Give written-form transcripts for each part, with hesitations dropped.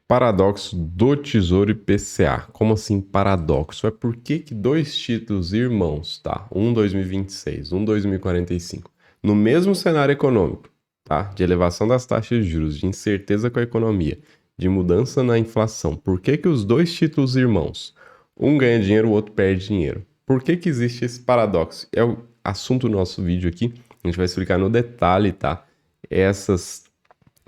Paradoxo do Tesouro IPCA. Como assim paradoxo? É por que dois títulos irmãos, tá? Um 2026, um 2045, no mesmo cenário econômico, tá? De elevação das taxas de juros, de incerteza com a economia, de mudança na inflação. Por que os dois títulos irmãos, um ganha dinheiro, o outro perde dinheiro? Por que existe esse paradoxo? É o assunto do nosso vídeo aqui. A gente vai explicar no detalhe, tá? Essas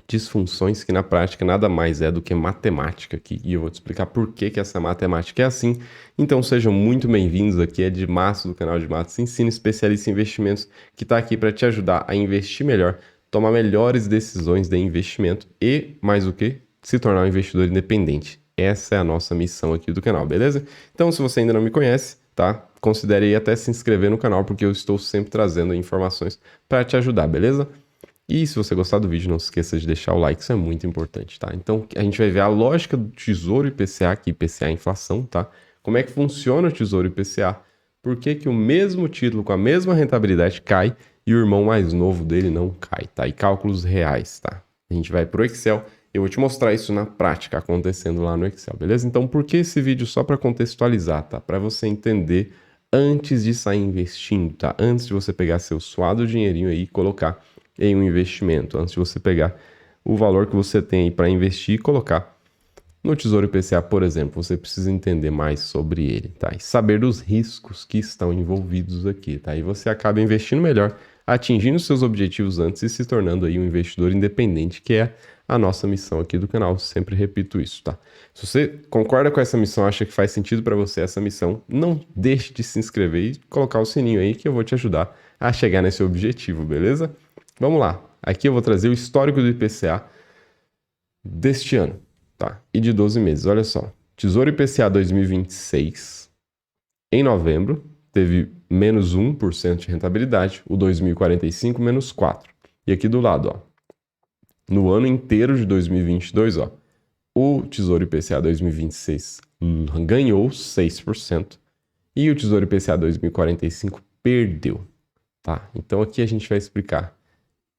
disfunções que na prática nada mais é do que matemática aqui, e eu vou te explicar por que essa matemática é assim. Então sejam muito bem-vindos, aqui é de Márcio do canal de Matos Ensino, especialista em investimentos, que está aqui para te ajudar a investir melhor, tomar melhores decisões de investimento e, mais o que, se tornar um investidor independente. Essa é a nossa missão aqui do canal, beleza? Então se você ainda não me conhece, tá? Considere aí até se inscrever no canal, porque eu estou sempre trazendo informações para te ajudar, beleza? E se você gostar do vídeo, não se esqueça de deixar o like, isso é muito importante, tá? Então, a gente vai ver a lógica do Tesouro IPCA, que IPCA é inflação, tá? Como é que funciona o Tesouro IPCA, por que o mesmo título com a mesma rentabilidade cai e o irmão mais novo dele não cai, tá? E cálculos reais, tá? A gente vai pro Excel, eu vou te mostrar isso na prática, acontecendo lá no Excel, beleza? Então, por que esse vídeo? Só para contextualizar, tá? Para você entender antes de sair investindo, tá? Antes de você pegar seu suado dinheirinho aí e colocar em um investimento, antes de você pegar o valor que você tem para investir e colocar no Tesouro IPCA, por exemplo, você precisa entender mais sobre ele, tá? E saber dos riscos que estão envolvidos aqui, tá? E você acaba investindo melhor, atingindo seus objetivos antes e se tornando aí um investidor independente, que é a nossa missão aqui do canal. Sempre repito isso, tá? Se você concorda com essa missão, acha que faz sentido para você essa missão, não deixe de se inscrever e colocar o sininho aí que eu vou te ajudar a chegar nesse objetivo, beleza? Vamos lá, aqui eu vou trazer o histórico do IPCA deste ano, tá? E de 12 meses, olha só. Tesouro IPCA 2026, em novembro, teve menos 1% de rentabilidade, o 2045 menos 4%. E aqui do lado, ó, no ano inteiro de 2022, ó, o Tesouro IPCA 2026 ganhou 6% e o Tesouro IPCA 2045 perdeu, tá? Então aqui a gente vai explicar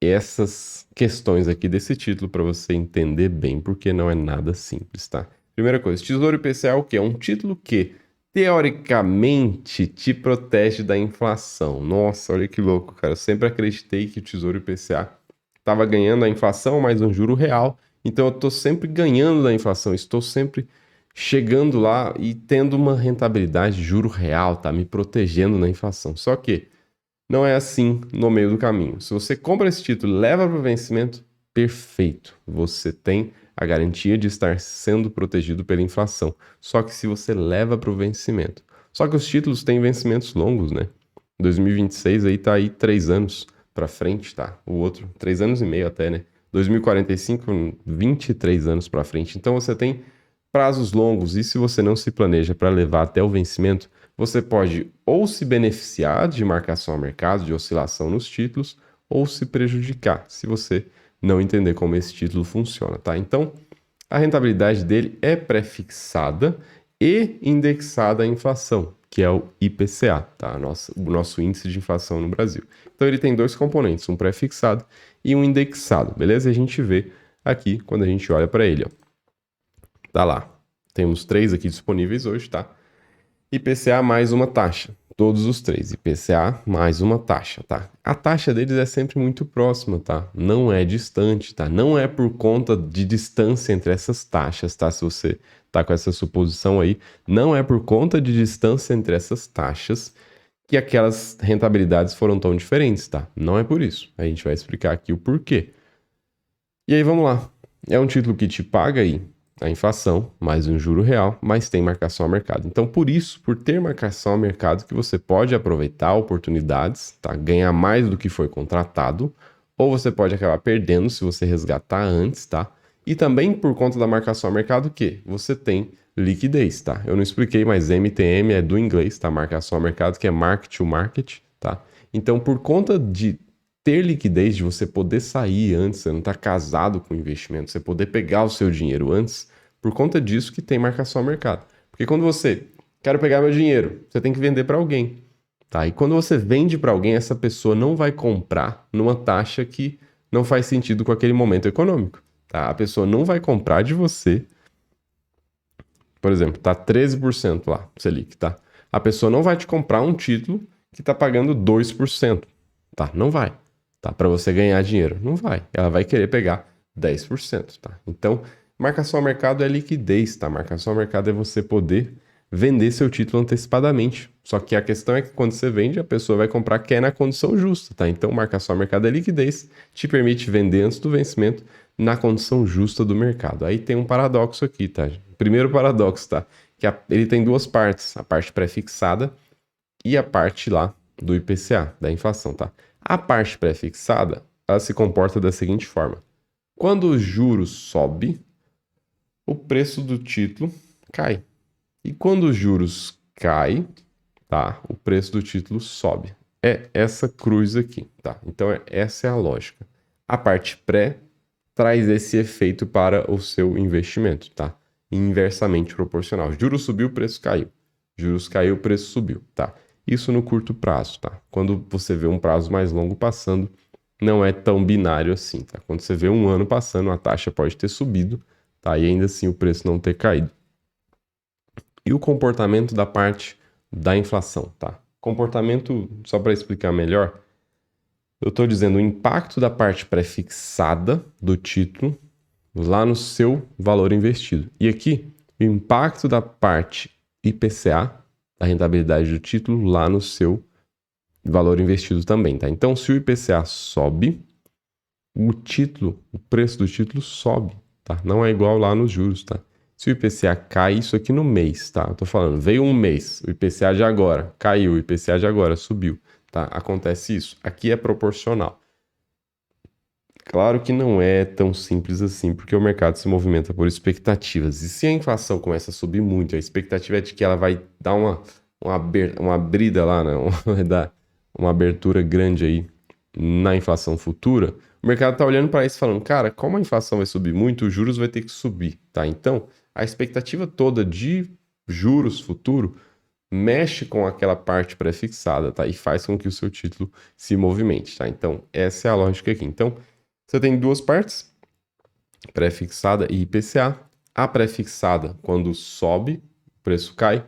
essas questões aqui desse título para você entender bem, porque não é nada simples, tá? Primeira coisa, Tesouro IPCA é o quê? É um título que, teoricamente, te protege da inflação. Nossa, olha que louco, cara. Eu sempre acreditei que o Tesouro IPCA estava ganhando a inflação mais um juro real, então eu estou sempre ganhando da inflação, estou sempre chegando lá e tendo uma rentabilidade de juro real, tá? Me protegendo da inflação. Só que não é assim no meio do caminho. Se você compra esse título e leva para o vencimento, perfeito. Você tem a garantia de estar sendo protegido pela inflação. Só que se você leva para o vencimento. Só que os títulos têm vencimentos longos, né? 2026 aí tá aí 3 anos para frente, tá? O outro, 3 anos e meio até, né? 2045, 23 anos para frente. Então você tem prazos longos e se você não se planeja para levar até o vencimento, você pode ou se beneficiar de marcação a mercado, de oscilação nos títulos, ou se prejudicar, se você não entender como esse título funciona, tá? Então, a rentabilidade dele é pré-fixada e indexada à inflação, que é o IPCA, tá? O nosso índice de inflação no Brasil. Então, ele tem dois componentes, um pré-fixado e um indexado, beleza? E a gente vê aqui, quando a gente olha para ele, ó. Tá lá. Temos 3 aqui disponíveis hoje, tá? IPCA mais uma taxa. Todos os 3. IPCA mais uma taxa, tá? A taxa deles é sempre muito próxima, tá? Não é distante, tá? Não é por conta de distância entre essas taxas, tá? Se você tá com essa suposição aí, não é por conta de distância entre essas taxas que aquelas rentabilidades foram tão diferentes, tá? Não é por isso. A gente vai explicar aqui o porquê. E aí, vamos lá. É um título que te paga aí a inflação, mais um juro real, mas tem marcação a mercado. Então, por isso, por ter marcação a mercado, que você pode aproveitar oportunidades, tá? Ganhar mais do que foi contratado, ou você pode acabar perdendo se você resgatar antes, tá? E também por conta da marcação a mercado, que você tem liquidez, tá? Eu não expliquei, mas MTM é do inglês, tá? Marcação a mercado, que é market to market, tá? Então, por conta de ter liquidez, de você poder sair antes, você não estar casado com o investimento, você poder pegar o seu dinheiro antes, por conta disso que tem marcação ao mercado. Porque quando você quer pegar meu dinheiro, você tem que vender para alguém, tá? E quando você vende para alguém, essa pessoa não vai comprar numa taxa que não faz sentido com aquele momento econômico, tá? A pessoa não vai comprar de você por exemplo, tá 13% lá, Selic, tá? A pessoa não vai te comprar um título que tá pagando 2%, tá? Não vai, tá? Para você ganhar dinheiro, não vai. Ela vai querer pegar 10%, tá? Então, marcação ao mercado é liquidez, tá? Marcação ao mercado é você poder vender seu título antecipadamente. Só que a questão é que quando você vende, a pessoa vai comprar que é na condição justa, tá? Então, marcação ao mercado é liquidez, te permite vender antes do vencimento na condição justa do mercado. Aí tem um paradoxo aqui, tá? Primeiro paradoxo, tá? Que ele tem duas partes, a parte pré-fixada e a parte lá do IPCA, da inflação, tá? A parte pré-fixada, ela se comporta da seguinte forma. Quando o juros sobe, o preço do título cai. E quando os juros cai, tá? O preço do título sobe. É essa cruz aqui, tá? Então essa é a lógica. A parte pré traz esse efeito para o seu investimento, tá? Inversamente proporcional. Juros subiu, o preço caiu. Juros caiu, o preço subiu, tá? Isso no curto prazo, tá? Quando você vê um prazo mais longo passando, não é tão binário assim, tá? Quando você vê um ano passando, a taxa pode ter subido, tá? E ainda assim o preço não ter caído. E o comportamento da parte da inflação, tá? Comportamento, só para explicar melhor, eu estou dizendo o impacto da parte pré-fixada do título lá no seu valor investido. E aqui, o impacto da parte IPCA, da rentabilidade do título, lá no seu valor investido também, tá? Então, se o IPCA sobe, o título, o preço do título sobe, tá? Não é igual lá nos juros, tá? Se o IPCA cai, isso aqui no mês, tá? Eu tô falando, veio um mês, o IPCA de agora caiu, o IPCA de agora subiu, tá? Acontece isso. Aqui é proporcional. Claro que não é tão simples assim, porque o mercado se movimenta por expectativas. E se a inflação começa a subir muito, a expectativa é de que ela vai dar uma abrida lá, né? Vai dar uma abertura grande aí na inflação futura. O mercado está olhando para isso falando, cara, como a inflação vai subir muito, os juros vai ter que subir, tá? Então, a expectativa toda de juros futuro mexe com aquela parte pré-fixada, tá? E faz com que o seu título se movimente, tá? Então, essa é a lógica aqui. Então, você tem duas partes, pré-fixada e IPCA. A pré-fixada, quando sobe, o preço cai,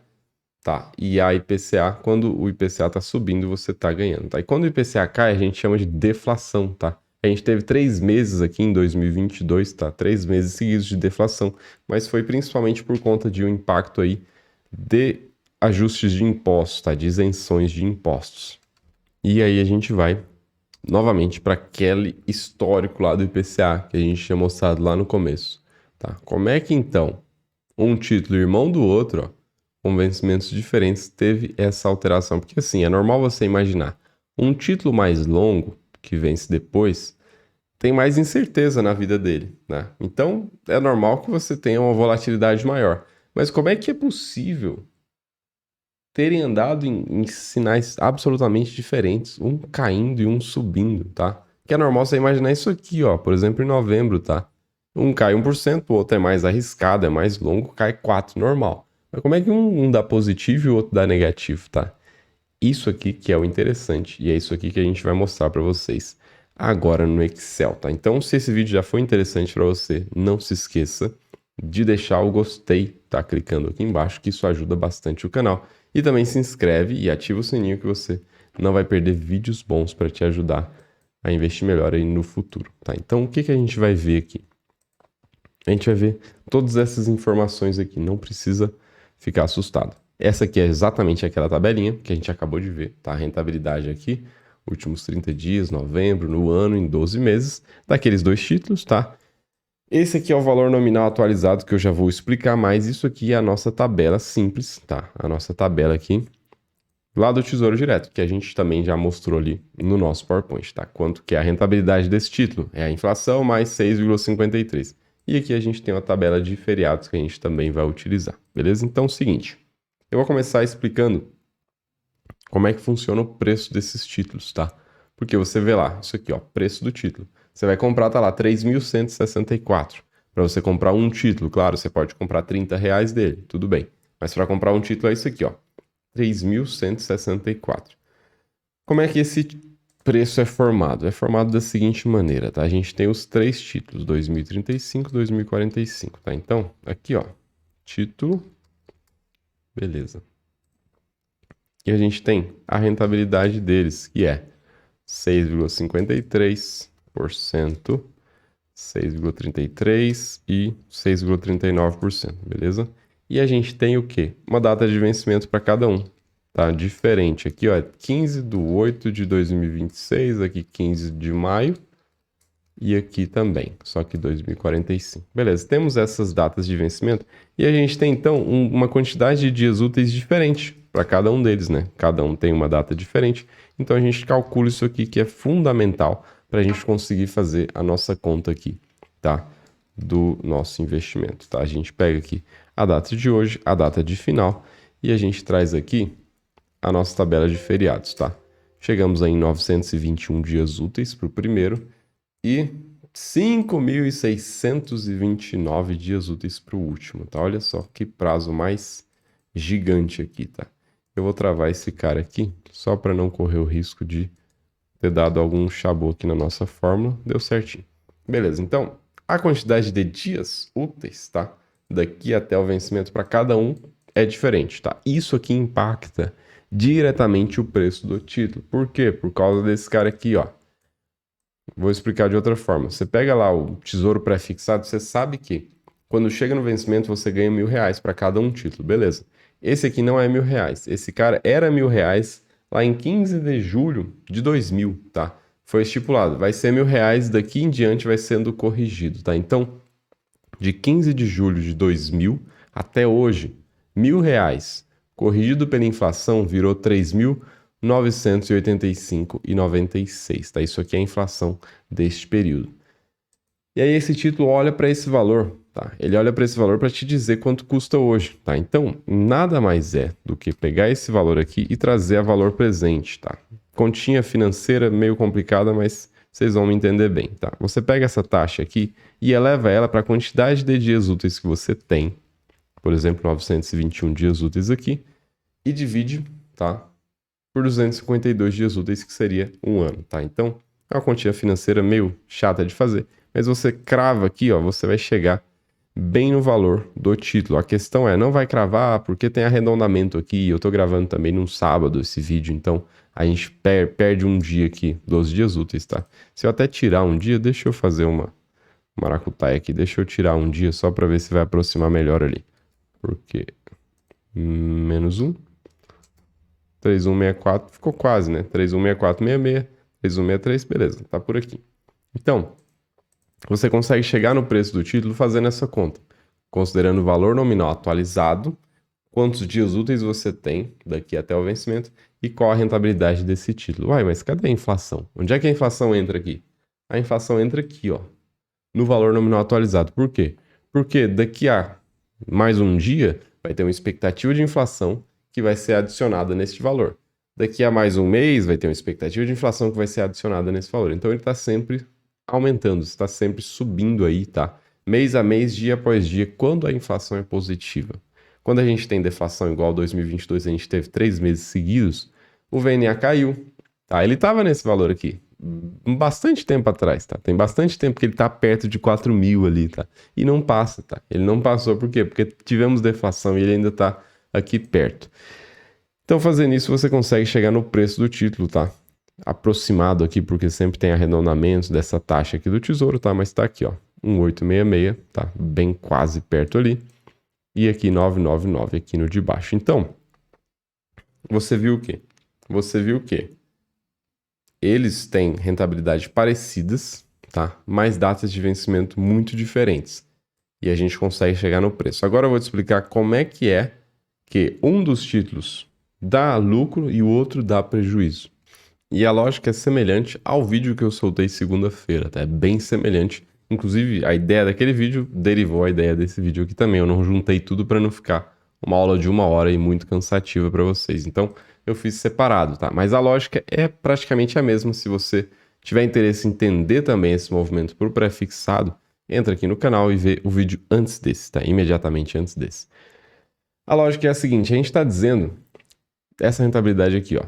tá? E a IPCA, quando o IPCA tá subindo, você tá ganhando, tá? E quando o IPCA cai, a gente chama de deflação, tá? A gente teve 3 meses aqui em 2022, tá? 3 meses seguidos de deflação, mas foi principalmente por conta de um impacto aí de ajustes de impostos, tá? De isenções de impostos. E aí a gente vai novamente para aquele histórico lá do IPCA que a gente tinha mostrado lá no começo, tá? Como é que então um título irmão do outro, ó, com vencimentos diferentes, teve essa alteração? Porque assim, é normal você imaginar, um título mais longo que vence depois tem mais incerteza na vida dele, né? Então é normal que você tenha uma volatilidade maior. Mas como é que é possível terem andado em sinais absolutamente diferentes, um caindo e um subindo, tá? Que é normal você imaginar isso aqui, ó, por exemplo, em novembro, tá? Um cai 1%, o outro é mais arriscado, é mais longo, cai 4%, normal. Mas como é que um dá positivo e o outro dá negativo, tá? Isso aqui que é o interessante, e é isso aqui que a gente vai mostrar para vocês agora no Excel, tá? Então, se esse vídeo já foi interessante para você, não se esqueça de deixar o gostei, tá? Clicando aqui embaixo, que isso ajuda bastante o canal. E também se inscreve e ativa o sininho que você não vai perder vídeos bons para te ajudar a investir melhor aí no futuro, tá? Então, o que a gente vai ver aqui? A gente vai ver todas essas informações aqui, não precisa ficar assustado. Essa aqui é exatamente aquela tabelinha que a gente acabou de ver, tá? A rentabilidade aqui, últimos 30 dias, novembro, no ano, em 12 meses, daqueles dois títulos, tá? Esse aqui é o valor nominal atualizado que eu já vou explicar, mas isso aqui é a nossa tabela simples, tá? A nossa tabela aqui lá do Tesouro Direto, que a gente também já mostrou ali no nosso PowerPoint, tá? Quanto que é a rentabilidade desse título? É a inflação mais 6,53. E aqui a gente tem uma tabela de feriados que a gente também vai utilizar, beleza? Então é o seguinte, eu vou começar explicando como é que funciona o preço desses títulos, tá? Porque você vê lá, isso aqui, ó, preço do título. Você vai comprar, tá lá, 3.164. Para você comprar um título, claro, você pode comprar R$ 30 dele, tudo bem. Mas para comprar um título é isso aqui, ó, 3.164. Como é que esse preço é formado? É formado da seguinte maneira, tá? A gente tem os três títulos, 2035, 2045, tá? Então, aqui, ó, título Beleza. E a gente tem a rentabilidade deles, que é 6,53%, 6,33% e 6,39%, beleza? E a gente tem o quê? Uma data de vencimento para cada um, tá? Diferente. Aqui, ó, 15/8/2026, aqui 15 de maio e aqui também, só que 2045. Beleza, temos essas datas de vencimento e a gente tem então uma quantidade de dias úteis diferente para cada um deles, né? Cada um tem uma data diferente, então a gente calcula isso aqui que é fundamental para a gente conseguir fazer a nossa conta aqui, tá? Do nosso investimento, tá? A gente pega aqui a data de hoje, a data de final e a gente traz aqui a nossa tabela de feriados, tá? Chegamos aí em 921 dias úteis para o primeiro e 5.629 dias úteis para o último, tá? Olha só que prazo mais gigante aqui, tá? Eu vou travar esse cara aqui, só para não correr o risco de ter dado algum chabu aqui na nossa fórmula. Deu certinho. Beleza, então, a quantidade de dias úteis, tá? Daqui até o vencimento para cada um é diferente, tá? Isso aqui impacta diretamente o preço do título. Por quê? Por causa desse cara aqui, ó. Vou explicar de outra forma. Você pega lá o tesouro pré-fixado, você sabe que quando chega no vencimento você ganha R$ 1.000 para cada um título, beleza? Esse aqui não é R$ 1.000. Esse cara era R$ 1.000 lá em 15 de julho de 2000, tá? Foi estipulado. Vai ser R$ 1.000 daqui em diante, vai sendo corrigido, tá? Então, de 15 de julho de 2000 até hoje, R$ 1.000 corrigido pela inflação virou 3.985,96, tá? Isso aqui é a inflação deste período. E aí esse título olha para esse valor, tá? Ele olha para esse valor para te dizer quanto custa hoje, tá? Então, nada mais é do que pegar esse valor aqui e trazer a valor presente, tá? Continha financeira meio complicada, mas vocês vão me entender bem, tá? Você pega essa taxa aqui e eleva ela para a quantidade de dias úteis que você tem, por exemplo, 921 dias úteis aqui, e divide, tá? Por 252 dias úteis, que seria um ano, tá? Então, é uma continha financeira meio chata de fazer, mas você crava aqui, ó, você vai chegar bem no valor do título. A questão é, não vai cravar porque tem arredondamento aqui, eu tô gravando também num sábado esse vídeo, então a gente perde um dia aqui, 12 dias úteis, tá? Se eu até tirar um dia, deixa eu fazer uma maracutaia aqui, deixa eu tirar um dia só para ver se vai aproximar melhor ali. Porque menos 1, 3164, ficou quase, né? 316466, 3163, beleza, tá por aqui. Então, você consegue chegar no preço do título fazendo essa conta, considerando o valor nominal atualizado, quantos dias úteis você tem daqui até o vencimento e qual a rentabilidade desse título. Uai, mas cadê a inflação? Onde é que a inflação entra aqui? A inflação entra aqui, ó, no valor nominal atualizado. Por quê? Porque daqui a mais um dia vai ter uma expectativa de inflação que vai ser adicionada neste valor. Daqui a mais um mês vai ter uma expectativa de inflação que vai ser adicionada nesse valor. Então ele está sempre aumentando, está sempre subindo aí, tá? Mês a mês, dia após dia, quando a inflação é positiva. Quando a gente tem deflação igual 2022, a gente teve 3 meses seguidos, o VNA caiu, tá? Ele estava nesse valor aqui, bastante tempo atrás, tá? Tem bastante tempo que ele tá perto de 4.000 ali, tá? E não passa, tá? Ele não passou, por quê? Porque tivemos deflação e ele ainda tá aqui perto. Então, fazendo isso, você consegue chegar no preço do título, tá? Aproximado aqui, porque sempre tem arredondamentos dessa taxa aqui do Tesouro, tá? Mas tá aqui, ó, 1.866, tá? Bem quase perto ali. E aqui 999 aqui no de baixo. Então, você viu o quê? Você viu o quê? Eles têm rentabilidade parecidas, tá? Mas datas de vencimento muito diferentes. E a gente consegue chegar no preço. Agora eu vou te explicar como é que um dos títulos dá lucro e o outro dá prejuízo. E a lógica é semelhante ao vídeo que eu soltei segunda-feira, tá? É bem semelhante. Inclusive, a ideia daquele vídeo derivou a ideia desse vídeo aqui também. Eu não juntei tudo para não ficar uma aula de 1 hora e muito cansativa para vocês. Então, eu fiz separado, tá? Mas a lógica é praticamente a mesma. Se você tiver interesse em entender também esse movimento por pré-fixado, entra aqui no canal e vê o vídeo antes desse, tá? Imediatamente antes desse. A lógica é a seguinte, a gente está dizendo essa rentabilidade aqui, ó.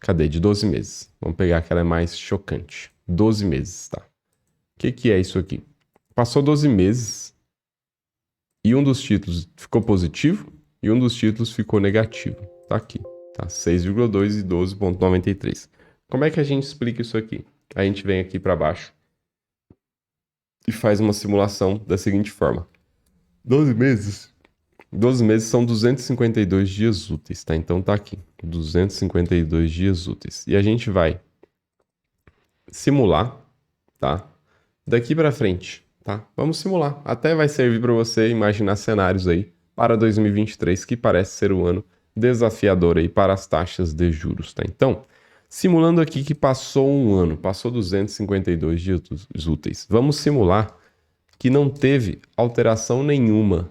Cadê? De 12 meses. Vamos pegar aquela mais chocante. 12 meses, tá? O que é isso aqui? Passou 12 meses e um dos títulos ficou positivo e um dos títulos ficou negativo. Tá aqui, tá? 6,2 e 12,93. Como é que a gente explica isso aqui? A gente vem aqui para baixo e faz uma simulação da seguinte forma. 12 meses. 12 meses são 252 dias úteis, tá? Então tá aqui, 252 dias úteis. E a gente vai simular, tá? Daqui para frente, tá? Vamos simular. Até vai servir para você imaginar cenários aí para 2023, que parece ser um ano desafiador aí para as taxas de juros, tá? Então, simulando aqui que passou um ano, passou 252 dias úteis. Vamos simular que não teve alteração nenhuma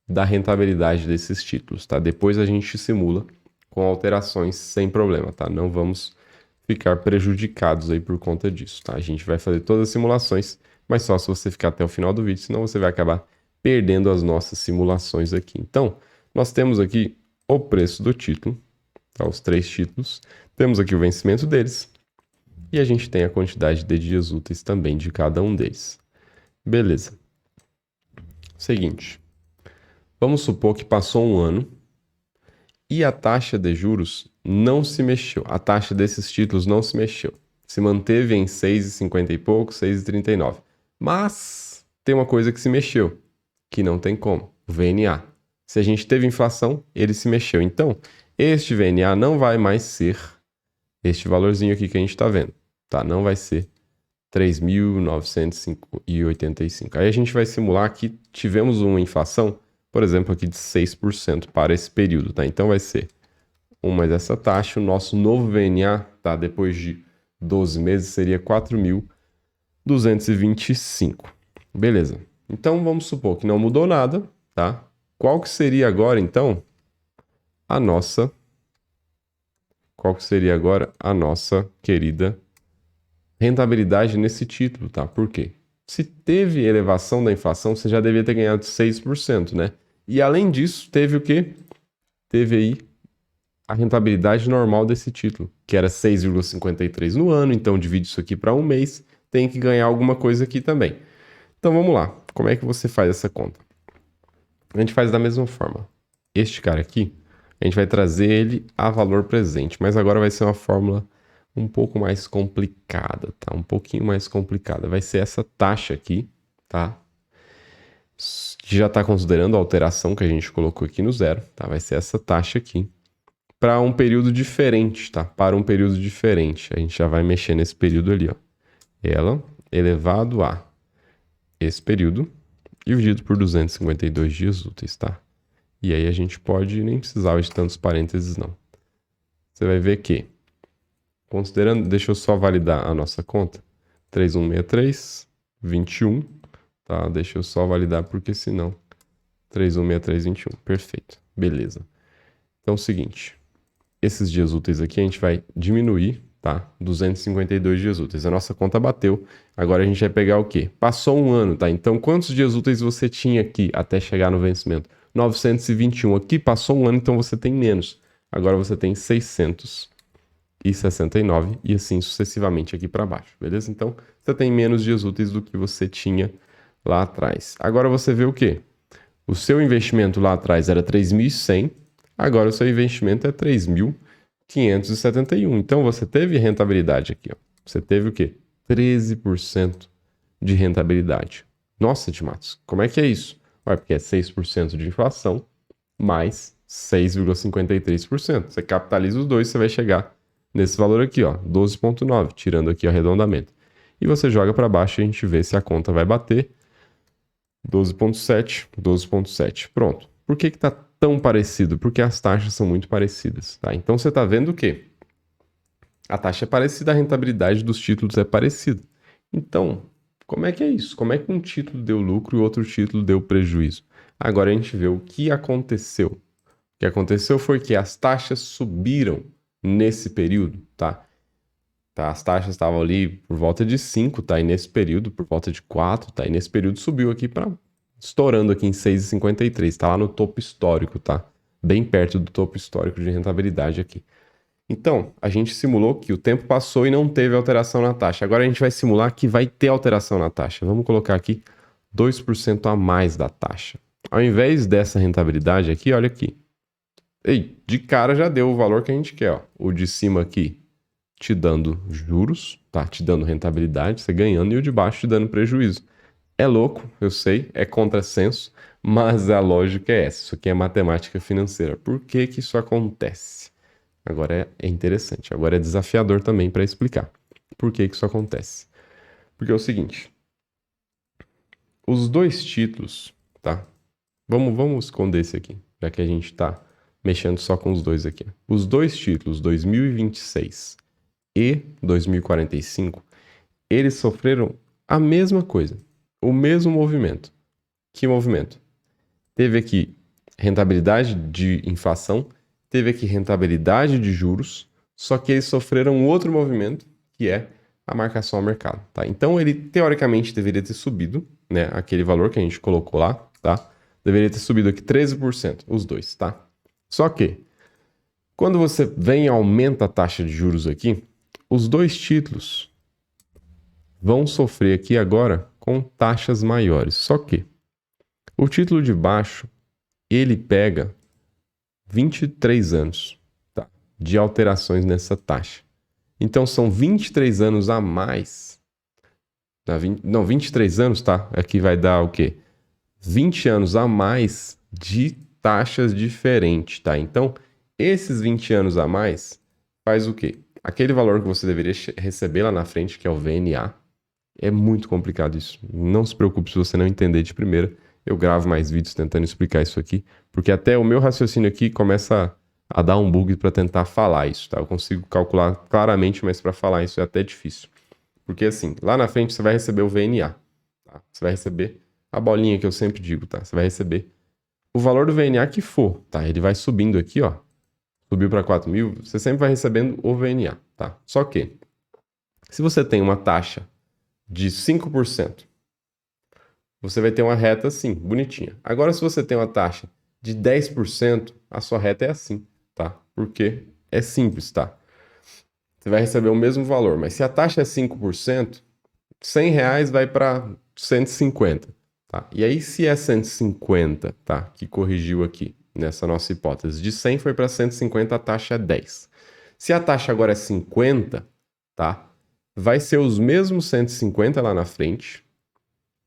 da rentabilidade desses títulos, tá? Depois a gente simula com alterações sem problema, tá? Não vamos ficar prejudicados aí por conta disso, tá? A gente vai fazer todas as simulações, mas só se você ficar até o final do vídeo, senão você vai acabar perdendo as nossas simulações aqui. Então, nós temos aqui o preço do título, tá? Os 3 títulos, temos aqui o vencimento deles, e a gente tem a quantidade de dias úteis também de cada um deles. Beleza. Seguinte. Vamos supor que passou um ano e a taxa de juros não se mexeu. A taxa desses títulos não se mexeu. Se manteve em 6,50 e pouco, 6,39. Mas tem uma coisa que se mexeu, que não tem como, o VNA. Se a gente teve inflação, ele se mexeu. Então, este VNA não vai mais ser este valorzinho aqui que a gente está vendo, tá? Não vai ser 3.985. Aí a gente vai simular que tivemos uma inflação, por exemplo, aqui de 6% para esse período, tá? Então vai ser 1 mais essa taxa, o nosso novo VNA, tá? Depois de 12 meses seria 4.225. Beleza. Então vamos supor que não mudou nada, tá? Qual que seria agora, então, a nossa... Qual que seria agora a nossa querida rentabilidade nesse título, tá? Por quê? Se teve elevação da inflação, você já devia ter ganhado 6%, né? E além disso, teve o quê? Teve aí a rentabilidade normal desse título, que era 6,53 no ano, então divide isso aqui para um mês, tem que ganhar alguma coisa aqui também. Então vamos lá, como é que você faz essa conta? A gente faz da mesma forma. Este cara aqui, a gente vai trazer ele a valor presente, mas agora vai ser uma fórmula um pouco mais complicada, tá? Um pouquinho mais complicada. Vai ser essa taxa aqui, tá? Que já está considerando a alteração que a gente colocou aqui no zero, tá? Vai ser essa taxa aqui para um período diferente, tá? Para um período diferente. A gente já vai mexer nesse período ali, ó. Ela elevado a esse período dividido por 252 dias úteis, tá? E aí a gente pode nem precisar de tantos parênteses, não. Você vai ver que, considerando, deixa eu só validar a nossa conta, 3163, 21, tá? Deixa eu só validar porque senão, 3163, 21, perfeito, beleza. Então é o seguinte, esses dias úteis aqui a gente vai diminuir, tá? 252 dias úteis, a nossa conta bateu, agora a gente vai pegar o quê? Passou um ano, tá? Então quantos dias úteis você tinha aqui até chegar no vencimento? 921, aqui passou um ano, então você tem menos. Agora você tem 669 e assim sucessivamente aqui para baixo, beleza? Então, você tem menos dias úteis do que você tinha lá atrás. Agora você vê o quê? O seu investimento lá atrás era 3.100, agora o seu investimento é 3.571. Então, você teve rentabilidade aqui, ó. Você teve o quê? 13% de rentabilidade. Nossa, Timatos, como é que é isso? Ué, porque é 6% de inflação mais 6,53%. Você capitaliza os dois, você vai chegar nesse valor aqui, ó, 12,9, tirando aqui o arredondamento. E você joga para baixo e a gente vê se a conta vai bater. 12,7, 12,7. Pronto. Por que que tá tão parecido? Porque as taxas são muito parecidas, tá? Então você tá vendo o quê? A taxa é parecida, a rentabilidade dos títulos é parecida. Então, como é que é isso? Como é que um título deu lucro e outro título deu prejuízo? Agora a gente vê o que aconteceu. O que aconteceu foi que as taxas subiram nesse período, tá? As taxas estavam ali por volta de 5, tá? E nesse período, por volta de 4, tá? E nesse período subiu aqui para estourando aqui em 6,53, tá lá no topo histórico, tá? Bem perto do topo histórico de rentabilidade aqui. Então, a gente simulou que o tempo passou e não teve alteração na taxa. Agora a gente vai simular que vai ter alteração na taxa. Vamos colocar aqui 2% a mais da taxa. Ao invés dessa rentabilidade aqui, olha aqui. Ei, de cara já deu o valor que a gente quer, ó. O de cima aqui te dando juros, tá? Te dando rentabilidade, você ganhando, e o de baixo te dando prejuízo. É louco, eu sei, é contrassenso, mas a lógica é essa. Isso aqui é matemática financeira. Por que que isso acontece? Agora é interessante, agora é desafiador também para explicar. Por que que isso acontece? Porque é o seguinte, os dois títulos, tá? Vamos esconder esse aqui, já que a gente está mexendo só com os dois aqui. Os dois títulos, 2026 e 2045, eles sofreram a mesma coisa, o mesmo movimento. Que movimento? Teve aqui rentabilidade de inflação, teve aqui rentabilidade de juros, só que eles sofreram um outro movimento, que é a marcação ao mercado, tá? Então ele teoricamente deveria ter subido, né, aquele valor que a gente colocou lá, tá? Deveria ter subido aqui 13%, os dois, tá? Só que quando você vem e aumenta a taxa de juros aqui, os dois títulos vão sofrer aqui agora com taxas maiores. Só que o título de baixo, ele pega 23 anos, tá, de alterações nessa taxa. Então são 23 anos a mais. Tá? 23 anos, tá? Aqui vai dar o quê? 20 anos a mais de taxas diferentes, tá? Então, esses 20 anos a mais faz o quê? Aquele valor que você deveria receber lá na frente, que é o VNA, é muito complicado isso. Não se preocupe se você não entender de primeira. Eu gravo mais vídeos tentando explicar isso aqui, porque até o meu raciocínio aqui começa a dar um bug para tentar falar isso, tá? Eu consigo calcular claramente, mas para falar isso é até difícil. Porque assim, lá na frente você vai receber o VNA, tá? Você vai receber a bolinha que eu sempre digo, tá? Você vai receber o valor do VNA que for, tá? Ele vai subindo aqui, ó. Subiu para 4 mil, você sempre vai recebendo o VNA, tá? Só que, se você tem uma taxa de 5%, você vai ter uma reta assim, bonitinha. Agora, se você tem uma taxa de 10%, a sua reta é assim, tá? Porque é simples, tá? Você vai receber o mesmo valor, mas se a taxa é 5%, R$ 100 vai para 150, tá? E aí, se é 150, tá? Que corrigiu aqui nessa nossa hipótese. De 100 foi para 150, a taxa é 10. Se a taxa agora é 50, tá? Vai ser os mesmos 150 lá na frente,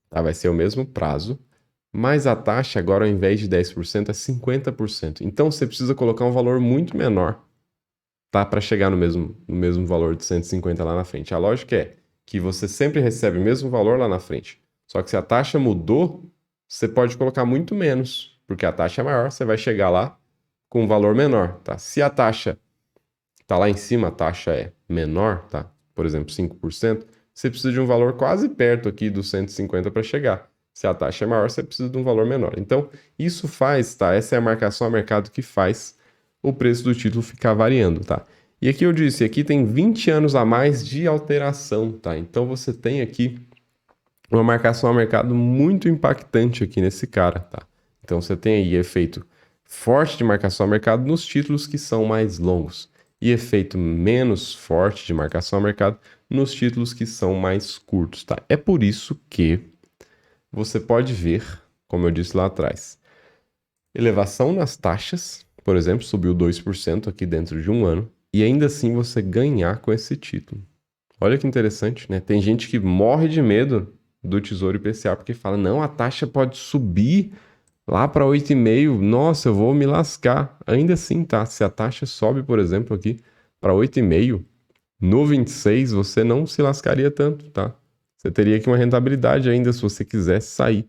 tá? Vai ser o mesmo prazo, mas a taxa agora, ao invés de 10%, é 50%. Então, você precisa colocar um valor muito menor, tá? Para chegar no mesmo valor de 150 lá na frente. A lógica é que você sempre recebe o mesmo valor lá na frente. Só que se a taxa mudou, você pode colocar muito menos, porque a taxa é maior, você vai chegar lá com um valor menor, tá? Se a taxa tá lá em cima, a taxa é menor, tá? Por exemplo, 5%, você precisa de um valor quase perto aqui dos 150 para chegar. Se a taxa é maior, você precisa de um valor menor. Então, isso faz, tá? Essa é a marcação a mercado que faz o preço do título ficar variando, tá? E aqui eu disse, aqui tem 20 anos a mais de alteração, tá? Então você tem aqui uma marcação a mercado muito impactante aqui nesse cara, tá? Então você tem aí efeito forte de marcação a mercado nos títulos que são mais longos e efeito menos forte de marcação a mercado nos títulos que são mais curtos, tá? É por isso que você pode ver, como eu disse lá atrás, elevação nas taxas, por exemplo, subiu 2% aqui dentro de um ano, e ainda assim você ganhar com esse título. Olha que interessante, né? Tem gente que morre de medo do Tesouro IPCA porque fala, não, a taxa pode subir lá para 8,5, nossa, eu vou me lascar. Ainda assim, tá? Se a taxa sobe, por exemplo, aqui para 8,5, no 26 você não se lascaria tanto, tá? Você teria aqui uma rentabilidade ainda se você quisesse sair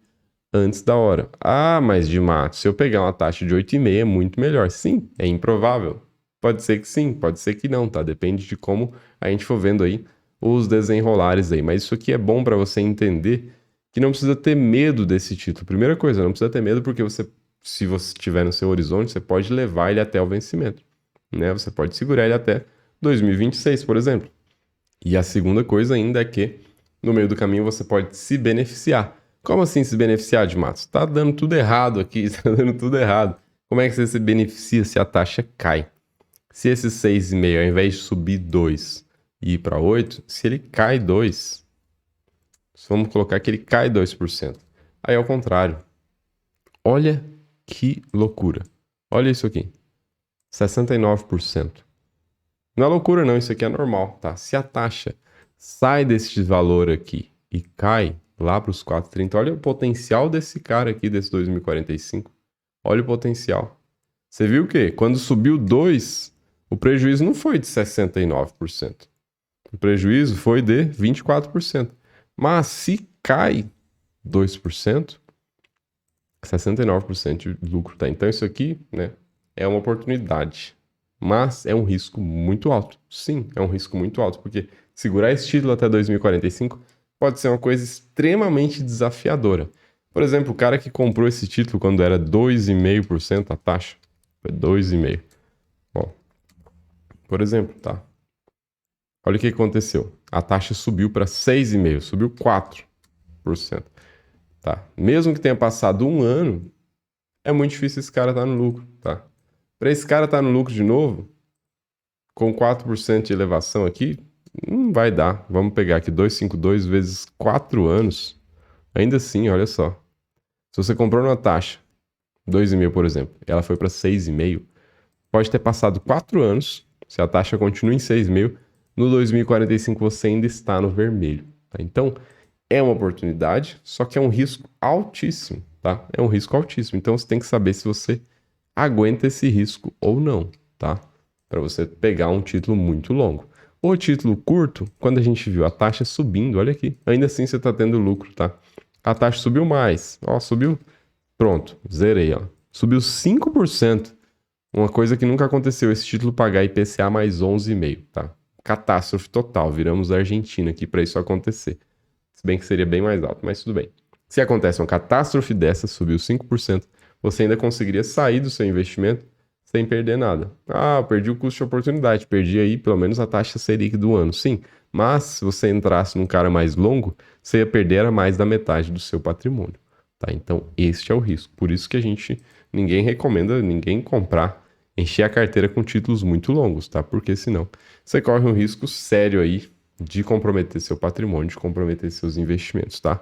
antes da hora. Ah, mas de mato, se eu pegar uma taxa de 8,5 é muito melhor. Sim, é improvável. Pode ser que sim, pode ser que não, tá? Depende de como a gente for vendo aí os desenrolares aí. Mas isso aqui é bom para você entender que não precisa ter medo desse título. Primeira coisa, não precisa ter medo porque você, se você tiver no seu horizonte, você pode levar ele até o vencimento, né? Você pode segurar ele até 2026, por exemplo. E a segunda coisa ainda é que no meio do caminho você pode se beneficiar. Como assim se beneficiar de Matos? Tá dando tudo errado aqui, tá dando tudo errado. Como é que você se beneficia se a taxa cai? Se esse 6,5 ao invés de subir 2 e ir para 8, se ele cai 2, vamos colocar que ele cai 2%. Aí ao contrário, Olha que loucura. Olha isso aqui. 69%. Não é loucura não, isso aqui é normal, tá? Se a taxa sai desse valor aqui e cai lá para os 4,30, olha o potencial desse cara aqui, desse 2045. Olha o potencial. Você viu o quê? Quando subiu 2, o prejuízo não foi de 69%. O prejuízo foi de 24%. Mas se cai 2%, 69% de lucro, tá? Então isso aqui, né, é uma oportunidade. Mas é um risco muito alto. Sim, é um risco muito alto, porque segurar esse título até 2045 pode ser uma coisa extremamente desafiadora. Por exemplo, o cara que comprou esse título quando era 2,5% a taxa, foi 2,5%. Bom, por exemplo, tá? Olha o que aconteceu. A taxa subiu para 6,5%, subiu 4%. Tá? Mesmo que tenha passado um ano, é muito difícil esse cara estar no lucro, tá? Para esse cara estar no lucro de novo, com 4% de elevação aqui, não vai dar. Vamos pegar aqui 252 vezes 4 anos. Ainda assim, olha só. Se você comprou numa taxa, 2,5, por exemplo, ela foi para 6,5, pode ter passado 4 anos, se a taxa continua em 6,5, no 2045 você ainda está no vermelho. Tá? Então, é uma oportunidade, só que é um risco altíssimo, tá? É um risco altíssimo. Então, você tem que saber se você aguenta esse risco ou não, tá? Para você pegar um título muito longo. O título curto, quando a gente viu a taxa subindo, olha aqui, ainda assim você está tendo lucro, tá? A taxa subiu mais, ó, subiu, pronto, zerei, ó. Subiu 5%, uma coisa que nunca aconteceu, esse título pagar IPCA mais 11,5, tá? Catástrofe total, viramos a Argentina aqui para isso acontecer. Se bem que seria bem mais alto, mas tudo bem. Se acontece uma catástrofe dessa, subiu 5%, você ainda conseguiria sair do seu investimento sem perder nada. Ah, eu perdi o custo de oportunidade, perdi aí pelo menos a taxa Selic do ano. Sim, mas se você entrasse num cara mais longo, você ia perder a mais da metade do seu patrimônio. Tá? Então, este é o risco. Por isso que ninguém recomenda ninguém comprar, encher a carteira com títulos muito longos, tá? Porque senão você corre um risco sério aí de comprometer seu patrimônio, de comprometer seus investimentos, tá?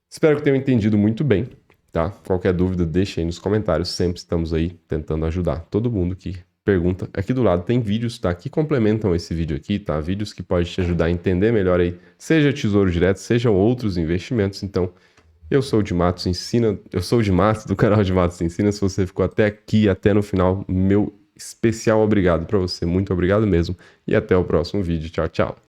Espero que tenham entendido muito bem, tá? Qualquer dúvida, deixa aí nos comentários. Sempre estamos aí tentando ajudar todo mundo que pergunta. Aqui do lado tem vídeos, tá? Que complementam esse vídeo aqui, tá? Vídeos que podem te ajudar a entender melhor aí, seja Tesouro Direto, sejam outros investimentos. Então, eu sou o de Matos Ensina, eu sou o de Matos, do canal de Matos Ensina. Se você ficou até aqui, até no final, meu especial obrigado para você. Muito obrigado mesmo. E até o próximo vídeo. Tchau, tchau.